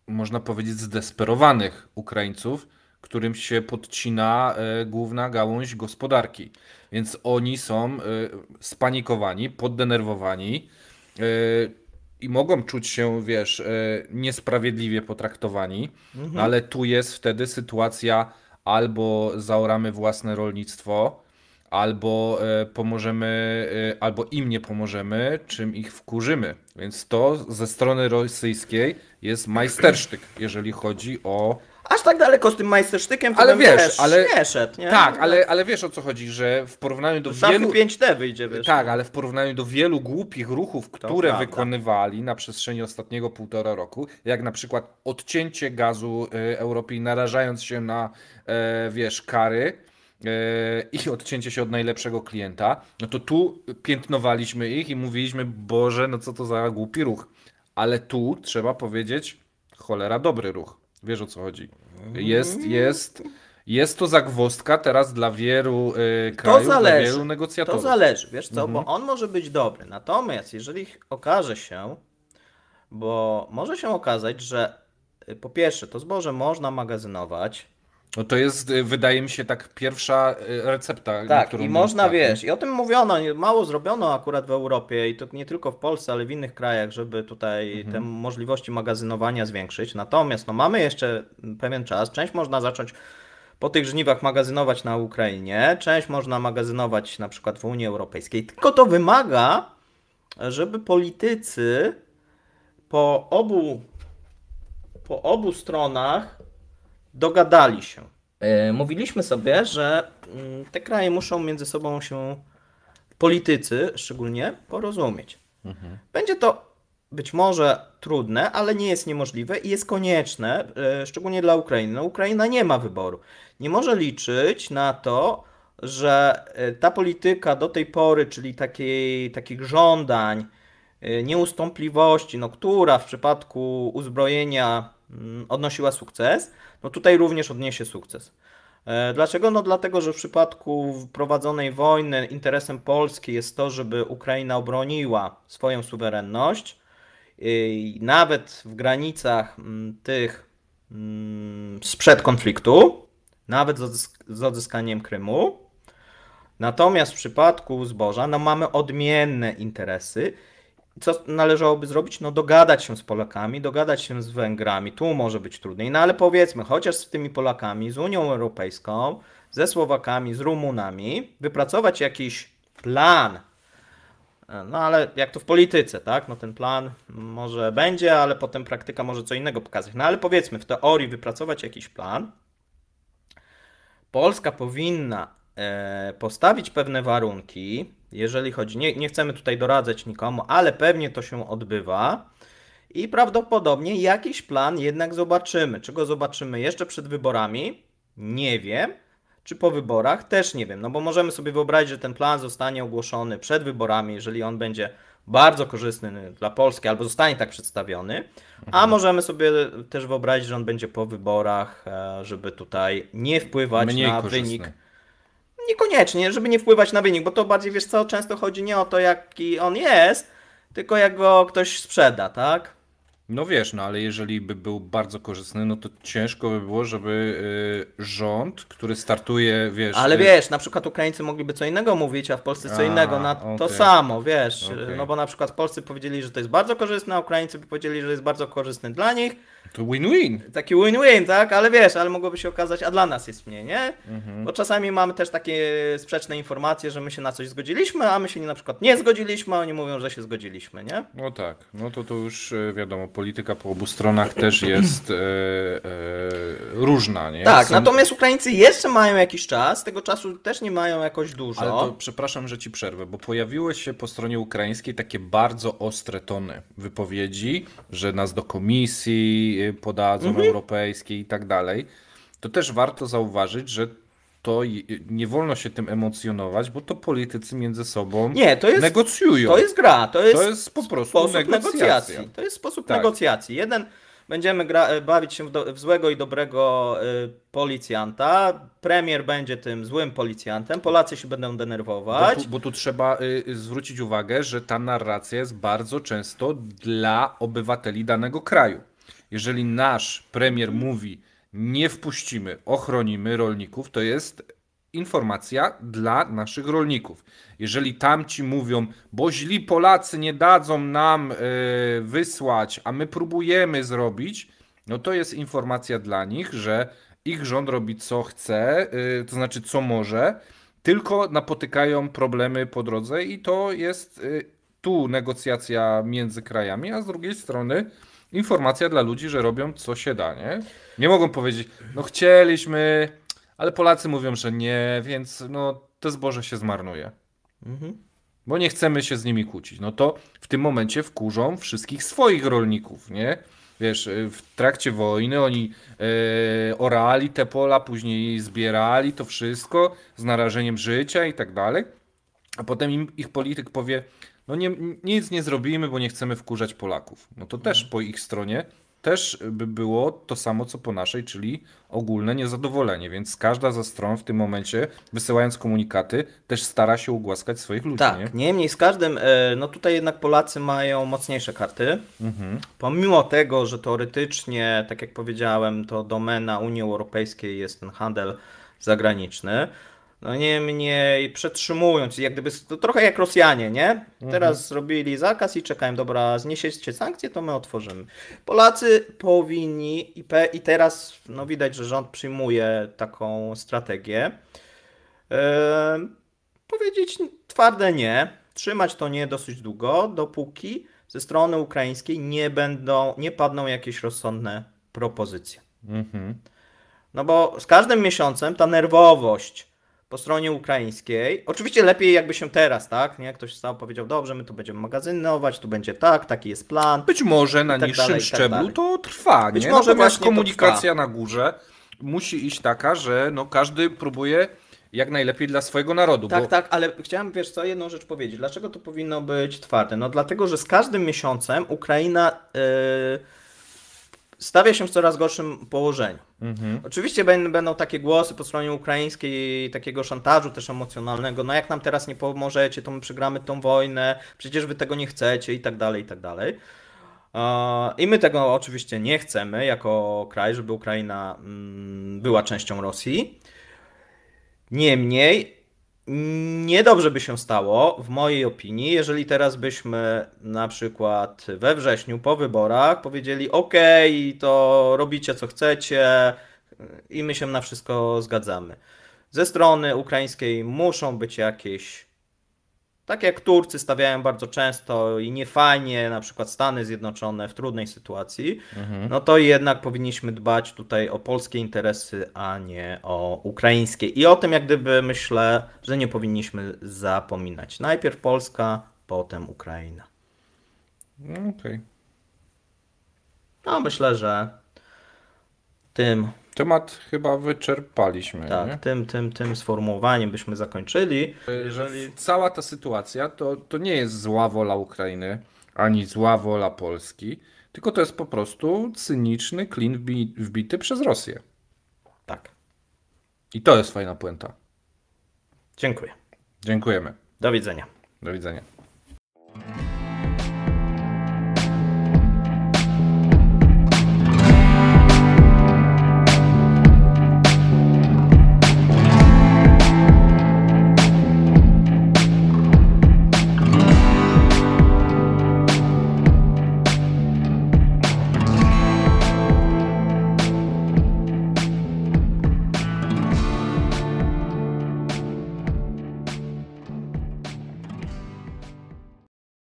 można powiedzieć, zdesperowanych Ukraińców, którym się podcina główna gałąź gospodarki. Więc oni są spanikowani, poddenerwowani i mogą czuć się, wiesz, niesprawiedliwie potraktowani, ale tu jest wtedy sytuacja albo zaoramy własne rolnictwo, albo pomożemy, albo im nie pomożemy, czym ich wkurzymy. Więc to ze strony rosyjskiej jest majstersztyk, jeżeli chodzi o Aż tak daleko z tym majstersztykiem to Ale bym, wiesz, nie szedł, nie? Tak, ale wiesz o co chodzi, że w porównaniu do Szafu wielu... 5D wyjdzie, wiesz. Tak, no. ale w porównaniu do wielu głupich ruchów, które prawda. wykonywali na przestrzeni ostatniego 1,5 roku, jak na przykład odcięcie gazu Europie, narażając się na, wiesz, kary i odcięcie się od najlepszego klienta, no to tu piętnowaliśmy ich i mówiliśmy, Boże, no co to za głupi ruch. Ale tu trzeba powiedzieć, cholera, dobry ruch. Wiesz o co chodzi. Jest to zagwozdka teraz dla wielu krajów, dla wielu negocjatorów. To zależy, wiesz co, bo on może być dobry. Natomiast jeżeli okaże się, bo może się okazać, że po pierwsze to zboże można magazynować. No to jest, wydaje mi się, tak pierwsza recepta, Tak, którą i można, tak, wiesz, i o tym mówiono, mało zrobiono akurat w Europie i to nie tylko w Polsce, ale w innych krajach, żeby tutaj te możliwości magazynowania zwiększyć. Natomiast no, mamy jeszcze pewien czas, część można zacząć po tych żniwach magazynować na Ukrainie, część można magazynować na przykład w Unii Europejskiej, tylko to wymaga, żeby politycy po obu stronach dogadali się. Mówiliśmy sobie, że te kraje muszą między sobą się, politycy szczególnie, porozumieć. Będzie to być może trudne, ale nie jest niemożliwe i jest konieczne, szczególnie dla Ukrainy. No, Ukraina nie ma wyboru. Nie może liczyć na to, że ta polityka do tej pory, czyli takich żądań, nieustępliwości, no, która w przypadku uzbrojenia odnosiła sukces, no tutaj również odniesie sukces. Dlaczego? No dlatego, że w przypadku prowadzonej wojny interesem Polski jest to, żeby Ukraina obroniła swoją suwerenność, nawet w granicach tych sprzed konfliktu, nawet z odzyskaniem Krymu. Natomiast w przypadku zboża no mamy odmienne interesy. Co należałoby zrobić? No dogadać się z Polakami, dogadać się z Węgrami. Tu może być trudniej, no ale powiedzmy, chociaż z tymi Polakami, z Unią Europejską, ze Słowakami, z Rumunami, wypracować jakiś plan. No ale jak to w polityce, tak? No ten plan może będzie, ale potem praktyka może co innego pokazać. No ale powiedzmy, w teorii wypracować jakiś plan. Polska powinna postawić pewne warunki, jeżeli chodzi, nie chcemy tutaj doradzać nikomu, ale pewnie to się odbywa i prawdopodobnie jakiś plan jednak zobaczymy. Czy go zobaczymy jeszcze przed wyborami? Nie wiem. Czy po wyborach? Też nie wiem. No bo możemy sobie wyobrazić, że ten plan zostanie ogłoszony przed wyborami, jeżeli on będzie bardzo korzystny dla Polski, albo zostanie tak przedstawiony, a możemy sobie też wyobrazić, że on będzie po wyborach, żeby tutaj nie wpływać na wynik. Niekoniecznie, żeby nie wpływać na wynik, bo to bardziej, wiesz co, często chodzi nie o to, jaki on jest, tylko jak go ktoś sprzeda, tak? No wiesz, no ale jeżeli by był bardzo korzystny, no to ciężko by było, żeby rząd, który startuje, wiesz... Ale wiesz, na przykład Ukraińcy mogliby co innego mówić, a w Polsce co innego, na to samo, wiesz. No bo na przykład Polscy powiedzieli, że to jest bardzo korzystne, a Ukraińcy by powiedzieli, że jest bardzo korzystny dla nich. To win-win. Taki win-win, tak? Ale wiesz, ale mogłoby się okazać, a dla nas jest mniej, nie? Bo czasami mamy też takie sprzeczne informacje, że my się na coś zgodziliśmy, a my się na przykład nie zgodziliśmy, a oni mówią, że się zgodziliśmy, nie? No tak, no to już wiadomo, polityka po obu stronach też jest różna, nie? Tak, natomiast Ukraińcy jeszcze mają jakiś czas, tego czasu też nie mają jakoś dużo. Ale to przepraszam, że ci przerwę, bo pojawiły się po stronie ukraińskiej takie bardzo ostre tony wypowiedzi, że nas do komisji podadzą europejskiej i tak dalej. To też warto zauważyć, że to nie wolno się tym emocjonować, bo to politycy między sobą negocjują. To jest gra, to jest po prostu sposób negocjacji. To jest sposób negocjacji. Jeden będziemy bawić się w złego i dobrego policjanta, premier będzie tym złym policjantem, Polacy się będą denerwować. Bo tu trzeba zwrócić uwagę, że ta narracja jest bardzo często dla obywateli danego kraju. Jeżeli nasz premier mówi, nie wpuścimy, ochronimy rolników, to jest informacja dla naszych rolników. Jeżeli tamci mówią, bo źli Polacy nie dadzą nam wysłać, a my próbujemy zrobić, no to jest informacja dla nich, że ich rząd robi co chce, to znaczy co może, tylko napotykają problemy po drodze i to jest tu negocjacja między krajami, a z drugiej strony informacja dla ludzi, że robią co się da, nie? Nie mogą powiedzieć, no chcieliśmy, ale Polacy mówią, że nie, więc no to zboże się zmarnuje. Mhm. Bo nie chcemy się z nimi kłócić. No to w tym momencie wkurzą wszystkich swoich rolników, nie? Wiesz, w trakcie wojny oni orali te pola, później zbierali to wszystko z narażeniem życia i tak dalej. A potem ich polityk powie, no nie, nic nie zrobimy, bo nie chcemy wkurzać Polaków. No to też po ich stronie też by było to samo, co po naszej, czyli ogólne niezadowolenie. Więc każda ze stron w tym momencie, wysyłając komunikaty, też stara się ugłaskać swoich ludzi, nie? Tak, niemniej z każdym, no tutaj jednak Polacy mają mocniejsze karty. Mhm. Pomimo tego, że teoretycznie, tak jak powiedziałem, to domena Unii Europejskiej jest ten handel zagraniczny. No niemniej przetrzymując, jak gdyby to trochę jak Rosjanie, nie? Teraz zrobili zakaz i czekają, dobra, zniesiecie sankcje, to my otworzymy. Polacy powinni i teraz no widać, że rząd przyjmuje taką strategię. Powiedzieć twarde nie, trzymać to nie dosyć długo, dopóki ze strony ukraińskiej nie padną jakieś rozsądne propozycje. Mhm. No bo z każdym miesiącem ta nerwowość po stronie ukraińskiej, oczywiście lepiej jakby się teraz, tak, nie? Ktoś wstał, powiedział, dobrze, my tu będziemy magazynować, tu będzie tak, taki jest plan. Być może na tak niższym dalej, i tak szczeblu dalej. to trwa, Być nie? może Natomiast właśnie to komunikacja na górze musi iść taka, że no każdy próbuje jak najlepiej dla swojego narodu. Tak, bo... tak, ale chciałem, wiesz co, jedną rzecz powiedzieć. Dlaczego to powinno być twarde? No dlatego, że z każdym miesiącem Ukraina stawia się w coraz gorszym położeniu. Oczywiście będą takie głosy po stronie ukraińskiej, takiego szantażu też emocjonalnego, no jak nam teraz nie pomożecie, to my przegramy tą wojnę, przecież wy tego nie chcecie i tak dalej, i tak dalej. I my tego oczywiście nie chcemy jako kraj, żeby Ukraina była częścią Rosji. Niemniej niedobrze by się stało, w mojej opinii, jeżeli teraz byśmy na przykład we wrześniu po wyborach powiedzieli OK, to robicie co chcecie i my się na wszystko zgadzamy. Ze strony ukraińskiej muszą być jakieś, tak jak Turcy stawiają bardzo często i niefajnie, na przykład Stany Zjednoczone w trudnej sytuacji, no to jednak powinniśmy dbać tutaj o polskie interesy, a nie o ukraińskie. I o tym jak gdyby myślę, że nie powinniśmy zapominać. Najpierw Polska, potem Ukraina. No, okej. No myślę, że tym, Temat chyba wyczerpaliśmy, nie? tak, tym sformułowaniem byśmy zakończyli. Cała ta sytuacja to nie jest zła wola Ukrainy, ani zła wola Polski, tylko to jest po prostu cyniczny klin wbity przez Rosję. Tak, I to jest fajna puenta. dziękuję. Dziękujemy. Do widzenia. Do widzenia.